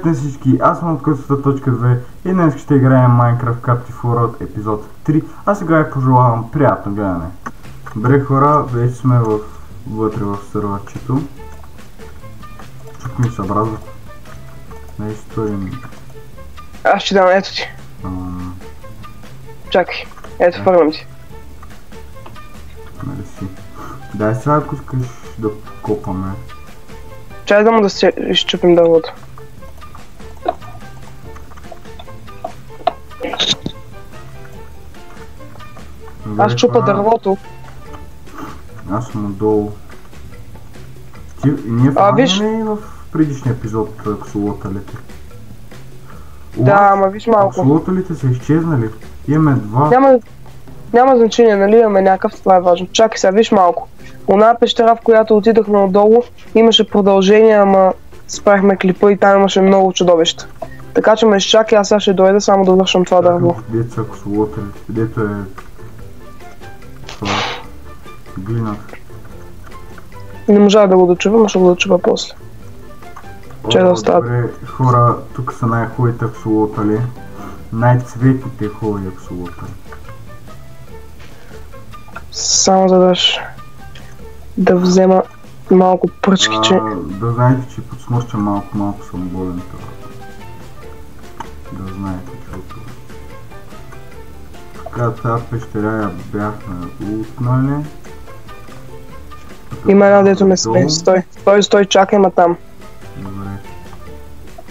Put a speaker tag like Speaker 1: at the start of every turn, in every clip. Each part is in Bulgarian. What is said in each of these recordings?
Speaker 1: Здравейте на всички, аз съм от Късата.2 и днес ще играем Minecraft Captive World епизод 3, а сега я пожелавам приятно гледане. Добре хора, вече сме вътре в сървърчето. Чук ми се образва. Не стоим.
Speaker 2: Аз ще дам, ето ти. Чакай, ето фървам ти.
Speaker 1: Мерси. Дай сега ако искаш да копаме.
Speaker 2: Чай да му да се изчупим дървото. Аз чупа дървото.
Speaker 1: Аз съм отдолу. Ние фанали в предишния епизод ксолоталите.
Speaker 2: Да, ама виж малко.
Speaker 1: Ксолоталите са изчезнали. Имаме два.
Speaker 2: Няма значение, нали имаме някакъв, това е важно. Чакай сега, виж малко. Она пещера, в която отидахме отдолу, имаше продължение, ама справихме клипа и там имаше много чудовища. Така че ме изчакай, аз сега ще дойда само да вършам това дърво.
Speaker 1: Дето са ксолоталите, дето е... това... глината.
Speaker 2: Не можа да го дочувам, но ще го дочува после. Че да остават.
Speaker 1: Добре, хора, тук са най-хубавите аксолотали. Най-цветните хубави аксолотали.
Speaker 2: Само за да взема малко пръчки, че...
Speaker 1: Да знаете, че подсмърча малко съм болен това. Да знаете, че така, тази пещеря я бяхме утнали.
Speaker 2: Има една дето ме смее. Стой, чакай ма там.
Speaker 1: Добре.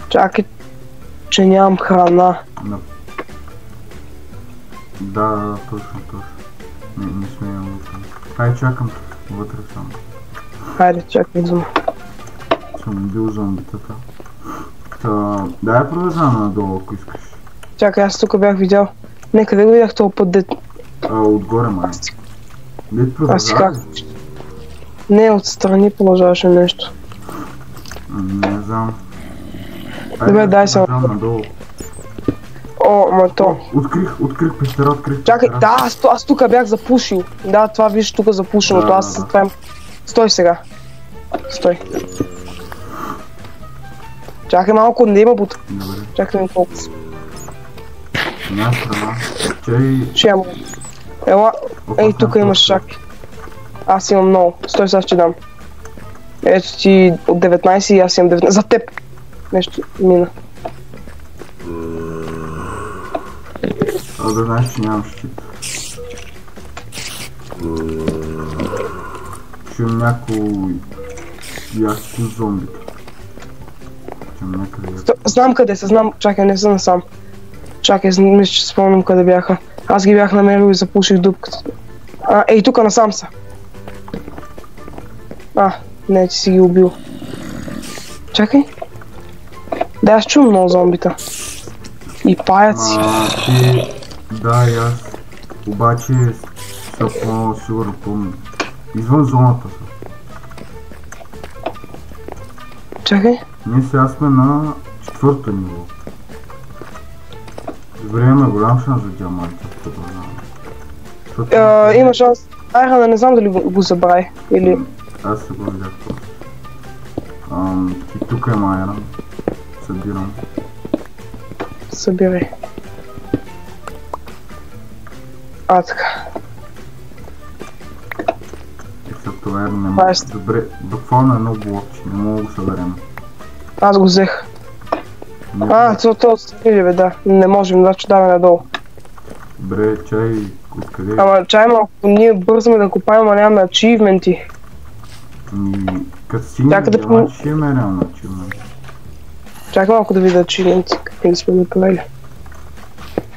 Speaker 2: Чакай, че нямам храна.
Speaker 1: Да, точно. Не смеям утре. Хай, чакам вътре само.
Speaker 2: Хайде, чакай зума.
Speaker 1: Съм бил зомбитата. Дай продължаваме надолу, ако искаш.
Speaker 2: Чакай, аз тук бях видял. Не, къде го видях този път, дет...
Speaker 1: Отгоре май. Дет продължаваш?
Speaker 2: Не, отстрани продължаваше нещо.
Speaker 1: Не знам.
Speaker 2: Добре, дай се.
Speaker 1: Надолу.
Speaker 2: О, ма то.
Speaker 1: Открих пещера,
Speaker 2: Чакай, да, аз тук бях запушил. Да, това виж тук запушеното, аз това... Стой сега. Стой. Чакай малко, не има бут.
Speaker 1: Добре.
Speaker 2: Чакай ми толкова.
Speaker 1: Една страна. Чай...
Speaker 2: Ще ям. Ела, ей, тук имаш чакай. Аз имам много. Стой, сега ще дам. Ето ти от 19 и аз имам 19. За теб! Нещо мина.
Speaker 1: Да знаеш, че нямам щит. Чуем някой... яко зомбите. Чуем някъде...
Speaker 2: Знам къде са, знам. Чакай, не са насам. Чакай, мисля, че спомням къде бяха. Аз ги бях намерил и запуших дупката. Ей, тук насам са. Не, ти си ги убил. Чакай. Да, аз чувам много зомбита. И паяци.
Speaker 1: Да, и аз. Обаче са по-сигурно извън зоната са.
Speaker 2: Чакай.
Speaker 1: Ние сега сме на 4-то ниво. Добре, имаме голям шанс за диаманта.
Speaker 2: Има шанс. Айрана, не знам дали го забрави. Или...
Speaker 1: Аз се го видях просто. И тук е майран. Събирам.
Speaker 2: Събирай. Така.
Speaker 1: Това не мога. Добре, буквално едно блокче, не мога да го съберем.
Speaker 2: Аз го взех. Това отстрани ли бе, да. Не можем, значи даваме надолу.
Speaker 1: Добре, чай, откъде?
Speaker 2: Ама чай малко, ние бързаме да копаем, а нямаме ачивменти.
Speaker 1: Като стигнем диамант, ще имаме реално ачивменти.
Speaker 2: Чакай малко да видя ачивменти, какви сме направили.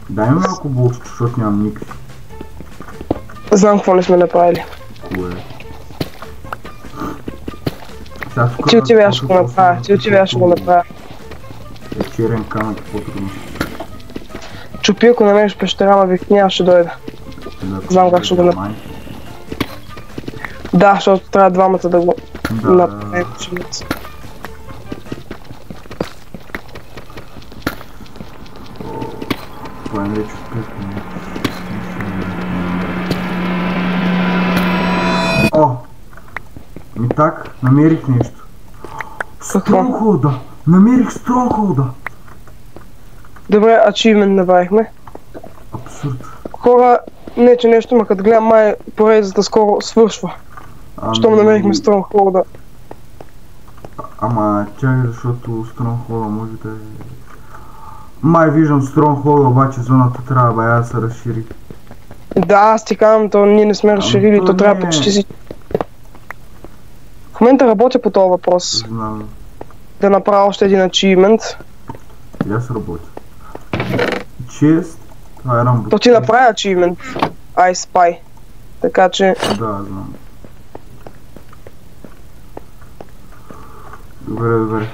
Speaker 1: Дай ми малко блокче, защото нямам никакви.
Speaker 2: Знам какво не сме направили.
Speaker 1: Кое?
Speaker 2: Ти отиваш ще го направя,
Speaker 1: Черен камък по-трудно.
Speaker 2: Чупи, ако намериш пещера, ма викни, аз ще дойда. Знам как ще го направя. Да, защото трябва двамата да го направим.
Speaker 1: Това е вече успехно. Так, намерих нещо.
Speaker 2: Какво?
Speaker 1: Стронгхолда! Намерих Стронгхолда!
Speaker 2: Добре, ачивмент направихме.
Speaker 1: Абсурд.
Speaker 2: Хора, не че нещо, ма като гледам май поредицата скоро свършва. Щом намерихме Стронгхолда.
Speaker 1: Ама чакай, защото Стронгхолда може да е... Май виждам Стронгхолда, обаче зоната трябва да се разшири.
Speaker 2: Да, аз ти казвам, то ние не сме разширили, то трябва почти си... В момента работя по този въпрос.
Speaker 1: Знам.
Speaker 2: Да направя още един ачивмент.
Speaker 1: И аз работя. Чест, това е Рамбо.
Speaker 2: То ти направи ачивмент. I Spy. Така че...
Speaker 1: Да, знам. Добре.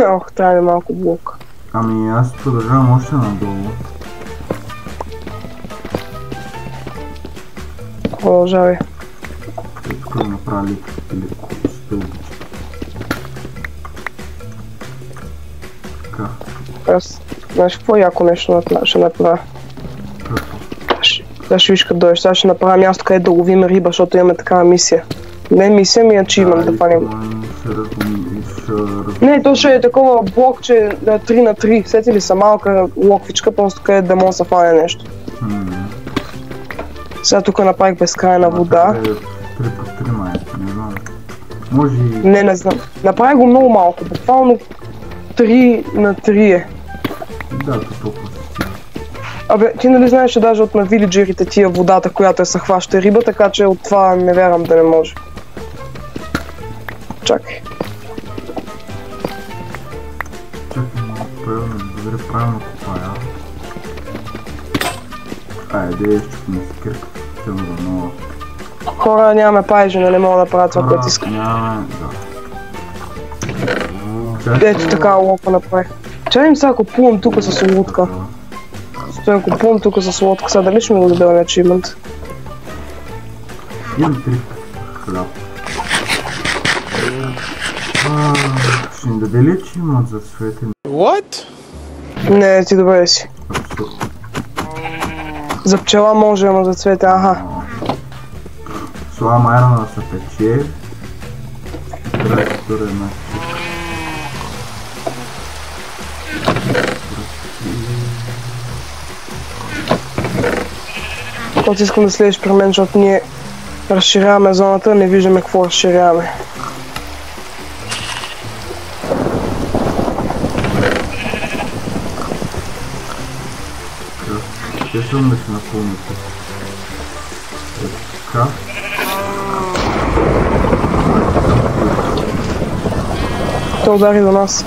Speaker 2: Ох, трябва ли малко блок.
Speaker 1: Ами аз продължавам още надолу.
Speaker 2: Продължавай.
Speaker 1: Тук да направя леко стълбиче. Така.
Speaker 2: Аз, знаеш какво яко нещо ще направя?
Speaker 1: Какво?
Speaker 2: Да ще виж като дойдеш. Сега ще направя място, където да ловим риба, защото имаме такава мисия. Не мисия, ми ачивмент да фаним. Не, то ще е такова блокче 3 на 3. Сети ли са малка локвичка, просто където да може да се фане нещо. Сега тук направих безкрайна вода.
Speaker 1: 3 по 3 май, не знам. Може и...
Speaker 2: Не знам. Направих го много малко, буквално 3 на 3 е.
Speaker 1: Да, то толкова се стига.
Speaker 2: Абе, ти нали знаеш, че даже от на вилиджерите тия водата, която се хваща риба, така че от това не вярвам да не може. Чакай.
Speaker 1: Чакай малко, правилно копая. Айде, щупни си кирка. Тъмно да нова.
Speaker 2: Хора, нямаме пайжена, не мога да правя това, което искам.
Speaker 1: Нямаме, да.
Speaker 2: Ето така лопа направих. Чакай сега купувам тук с лодка. Стоя купувам тук с лодка, сега дали ще ми го даде на ачивмент?
Speaker 1: Имам 3 хляб. Ще ни даде ли ачивмент за цветен?
Speaker 3: What?
Speaker 2: Не, ти добре си.
Speaker 1: Абсурд.
Speaker 2: За пчела може, ама за цвете, аха.
Speaker 1: Слагам айрона да се пече. Трябва да стори една чика.
Speaker 2: Когато искам да следиш при мен, защото ние разширяваме зоната, не виждаме какво разширяваме.
Speaker 1: Естествено да се напълните. Така.
Speaker 2: Той удари до нас.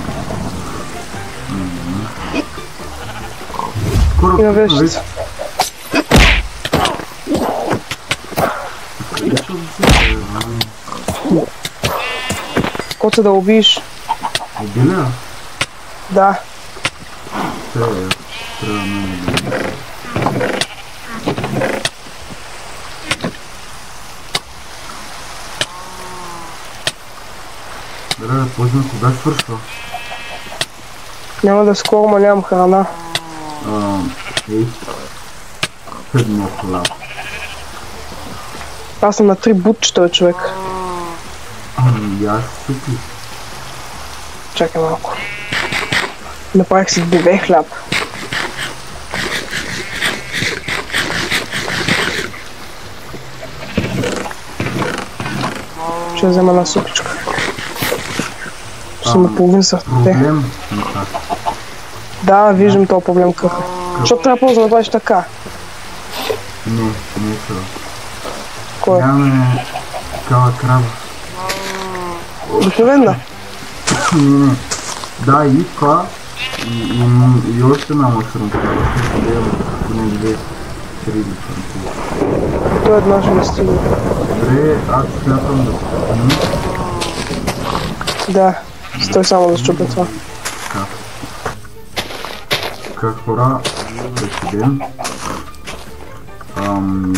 Speaker 1: Скоро
Speaker 2: И на вещица. Коце да убиеш?
Speaker 1: Обиля?
Speaker 2: Да.
Speaker 1: Трябва да ме да поздно, кога свършва?
Speaker 2: Няма да скоро, ма нямам храна.
Speaker 1: Ей, едно хляб.
Speaker 2: Аз съм на 3 бутчета, човек.
Speaker 1: Ами, аз супи.
Speaker 2: Чакай малко. Направих си 2 хляб. Ще взема една супичка. Ще ме половин съртите.
Speaker 1: Проблем? Никак.
Speaker 2: Да, виждам този проблем какъв е. Защото трябва просто да направиш така.
Speaker 1: Не е това.
Speaker 2: Кой?
Speaker 1: Нямаме такава крава.
Speaker 2: Обикновена.
Speaker 1: Не. Да, и това, и още една мъшрумка. Да имам поне 2-3 мъшрумки.
Speaker 2: Той една ще не стига.
Speaker 1: Добре, аз смятам да покупим.
Speaker 2: Да, стой само да щупя това.
Speaker 1: Така хора, всеки ден.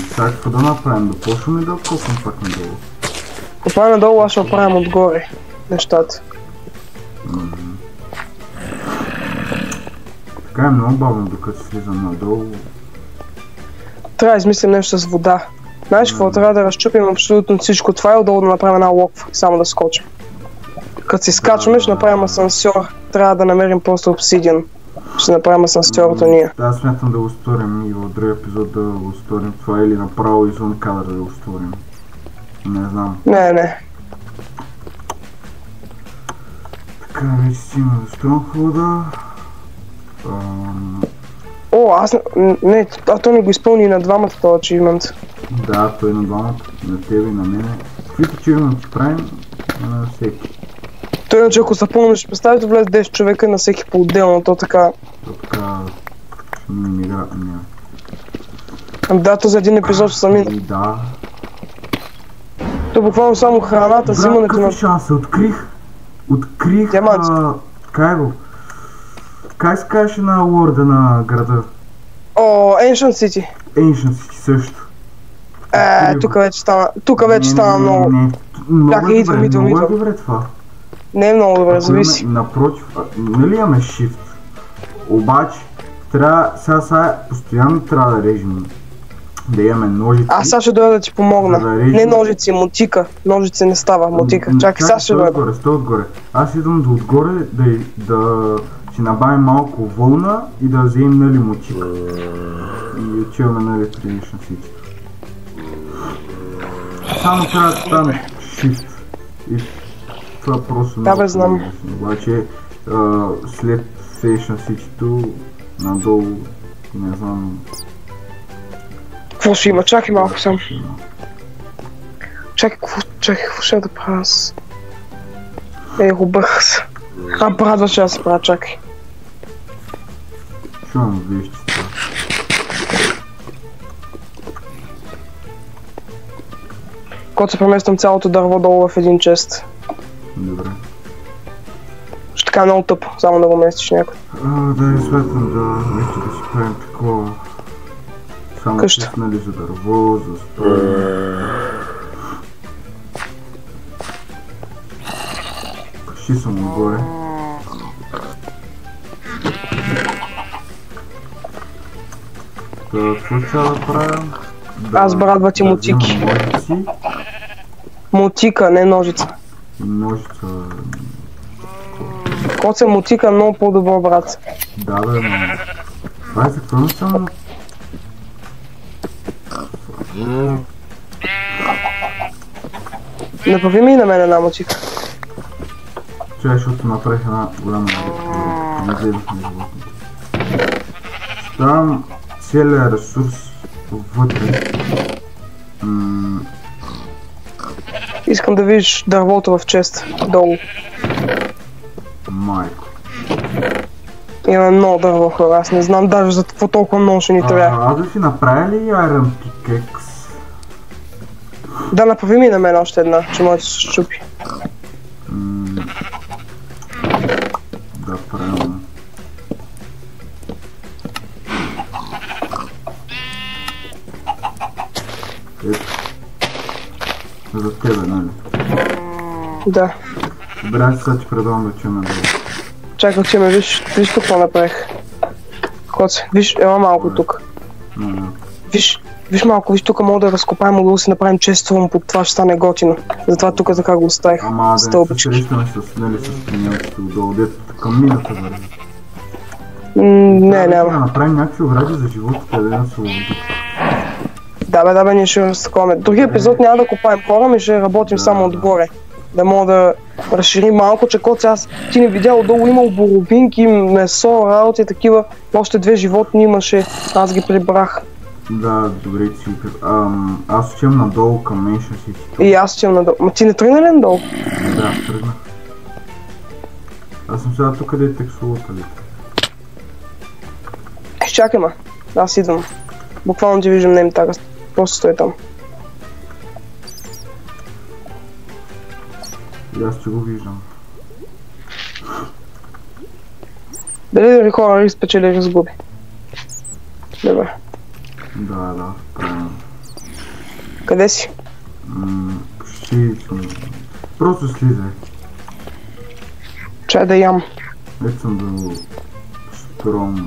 Speaker 1: Сега какво да направим? Да почваме ли да копим пак надолу?
Speaker 2: Копай надолу, аз ще оправям отгоре нещата.
Speaker 1: Така е много бавно, докато слизам надолу.
Speaker 2: Трябва да измислим нещо с вода. Знаеш какво? Трябва да разчупим абсолютно всичко това и отдолу да направим една локва, само да скочим. Като се скачваме, ще направим асансьор. Трябва да намерим просто обсидиан. Ще направим асансьорото ние.
Speaker 1: Аз смятам да го сторим и в другия епизод да го сторим това или направо извън кадър да го сторим. Не знам.
Speaker 2: Не.
Speaker 1: Така, вече стигна до Стронгхолда.
Speaker 2: О, аз не, то не го изпълни на двамата този ачивмент.
Speaker 1: Да, той на двамата, на тебе и на мене. Каквито ачивменти правим, на всеки.
Speaker 2: Той иначе ако са пълно, ще представите влез 10 човека на всеки по-отделно, то така...
Speaker 1: То така... не игра...
Speaker 2: Да, то за един епизод ще са мина.
Speaker 1: И да.
Speaker 2: То буквално само храната, взимането на...
Speaker 1: шанса, открих...
Speaker 2: Диаманти.
Speaker 1: Кай го? Как се казваше на лорда на града?
Speaker 2: О, Ancient City.
Speaker 1: Ancient City също.
Speaker 2: Тук вече стана много.
Speaker 1: Много е добре това.
Speaker 2: Не е много добре, зависи.
Speaker 1: Напротив, нали имаме shift? Обаче, трябва, сега постоянно трябва да режем. Да имаме ножици.
Speaker 2: Аз сега ще дойда да ти помогна. Не ножици, мотика. Ножици не става, мотика. Чакай, сега ще дойда.
Speaker 1: Стой отгоре. Аз идвам до отгоре да си набавим малко вълна и да вземем нали мотика. И отиваме нали при Ancient City. Само трябва да стане shift. И това просто
Speaker 2: да, бе, знам.
Speaker 1: Обаче след Ancient City-то надолу не знам.
Speaker 2: Какво ще има? Чакай малко сам. Чакай, какво ще да правя аз? Обърх се. Брадва ще да се правя, чакай.
Speaker 1: Чувам вижте това.
Speaker 2: Когато се премествам цялото дърво долу в един чест.
Speaker 1: Добре.
Speaker 2: Ще така много тъпо, само да го местиш някой.
Speaker 1: Да, я смятам да си правим такова. Само
Speaker 2: къща.
Speaker 1: чест, нали, за дърво, за стой. Почти съм отгоре. Какво ще да правя?
Speaker 2: Аз брадва ти мотики.
Speaker 1: Ножици.
Speaker 2: Мотика, не ножица.
Speaker 1: Ножица.
Speaker 2: Кот се мотика много по-добро, брат.
Speaker 1: Да, бе, но... Това е за какво само...
Speaker 2: Направи ми и на мен една мотика.
Speaker 1: Чай, защото направих една голяма не взедохме животните. Ставам целият ресурс вътре.
Speaker 2: Искам да видиш дървото в чест, долу.
Speaker 1: Майко.
Speaker 2: Има много дърво, хора, аз не знам даже за какво толкова много ще ни трябва.
Speaker 1: Аз да си направя ли Iron Pickaxe?
Speaker 2: Да, направи ми на мен още една, че може да се щупи.
Speaker 1: Да, правилно. Ето. За тебе, нали?
Speaker 2: Да.
Speaker 1: Добре, аз сега ти предавам да чуем долу.
Speaker 2: Чакай, отиваме, виж тук какво направих. Коце, виж, ела малко тук. Виж малко, виж тук мога да разкопаем, мога да си направим чествам, под това ще стане готино. Затова тук така го оставих.
Speaker 1: Ама да не се срещаме с пенелките отдолу, дето към мината върви.
Speaker 2: Не, няма.
Speaker 1: Да направим някакви огради за животите, да не се ловят.
Speaker 2: Да бе, ние ще разтаковаме. Другия епизод няма да копаем хора, ми ще работим само отгоре. Да мога да разширим малко, че коце аз ти не видя отдолу имал боровинки, месо, работи такива. Още 2 животни имаше, аз ги прибрах.
Speaker 1: Да, добре си. Аз отивам надолу към Ancient City.
Speaker 2: И аз отивам надолу. Ма ти не тръгна ли надолу?
Speaker 1: Да, тръгнах. Аз съм сега тук, къде е текстулата ли?
Speaker 2: Чакай ма, аз идвам. Буквално ти виждам неймтага, просто стои там.
Speaker 1: И аз че го виждам.
Speaker 2: Дали хора изпечели или разгуби? Добре.
Speaker 1: Да, правилно.
Speaker 2: Къде си?
Speaker 1: Почти съм... Просто слизай.
Speaker 2: Чай да ям.
Speaker 1: Ето съм до... Strong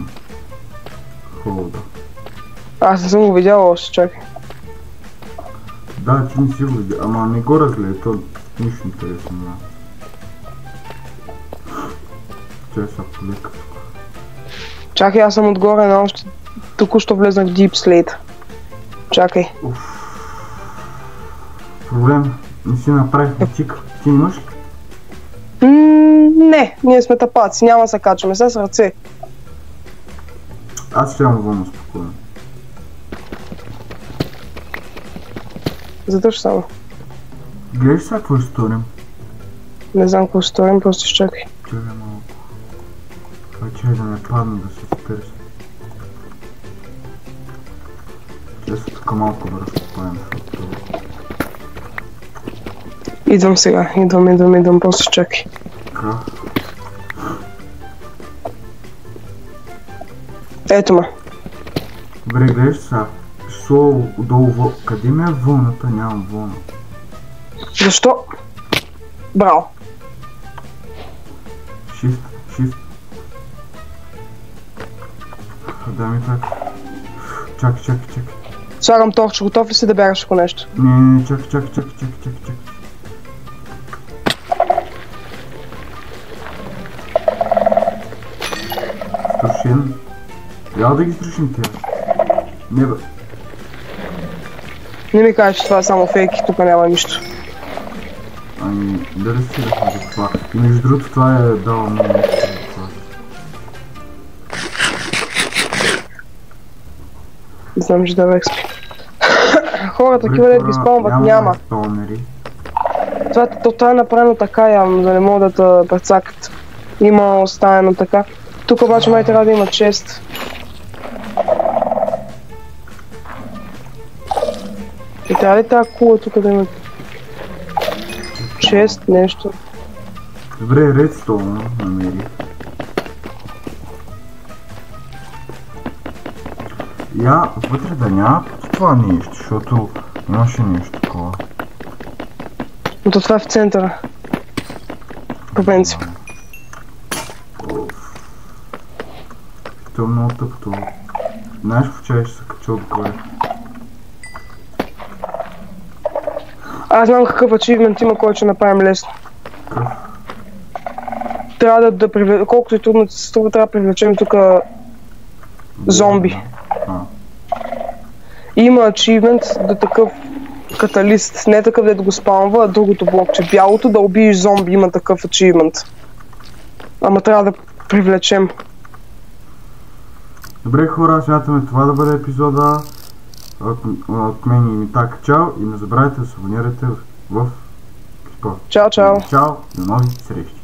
Speaker 1: Holder.
Speaker 2: Аз не съм го видял още, чакай.
Speaker 1: Да, ти не си го видя, ама не го разгледай, то нищо интересно, да. Чай са полека.
Speaker 2: Чакай, аз съм отгоре на още... Току-що влезнах в Deep Slate. Чакай.
Speaker 1: Проблем. Не си направих бутик. Ти имаш ли?
Speaker 2: Не, ние сме тапаци, няма да се качваме, сега с ръце.
Speaker 1: Аз ще имам вълно спокойно.
Speaker 2: Задържи само.
Speaker 1: Гледаш сега какво ще сторим?
Speaker 2: Не знам какво сторим, просто изчакай.
Speaker 1: Чакай малко. Това чай да не падна да се стърси. Често тук малко да разкопаем, защото...
Speaker 2: Идвам сега, идвам, просто чакай.
Speaker 1: Така.
Speaker 2: Ето ме.
Speaker 1: Добре, гледаш сега. Ще слова отдолу къде ми е вълната? Нямам вълна.
Speaker 2: Защо? Браво.
Speaker 1: Shift. Дай ми так. Чакай.
Speaker 2: Слагам торча, готов ли си да бягаш ако нещо?
Speaker 1: Не, чакай. Струшен. Трябва да ги струшим тя. Не бе.
Speaker 2: Не ми кажеш, че това е само фейки, тук няма нищо.
Speaker 1: Ами, дали си да ходи това. И между другото това е дало много нещо за това.
Speaker 2: Знам, че да експи. Хора, такива дет ги спомват, няма. Това е направено така явно, да не могат да те прецакат. Има оставено така. Тук обаче май трябва да има чест. И трябва ли тази кула тук да има чест, нещо?
Speaker 1: Добре, редстоун намери. Я вътре да няма това нещо, защото имаше нещо такова.
Speaker 2: Но това е в центъра. По принцип.
Speaker 1: Това е много тъпто. Знаеш в чай ще се кача отгоре.
Speaker 2: Аз знам какъв ачивмент има, който ще направим лесно.
Speaker 1: Какъв?
Speaker 2: Трябва да привлечем, колкото и трудно се струва, трябва да привлечем тук зомби. Има ачивмент да такъв каталист, не такъв да го спамва, а другото блокче. Бялото да убиеш зомби, има такъв ачивмент. Ама трябва да привлечем.
Speaker 1: Добре хора, смятаме това да бъде епизода от мен и Митак. Чао и не забравяйте да се абонирате в...
Speaker 2: Чао!
Speaker 1: Чао, до нови срещи!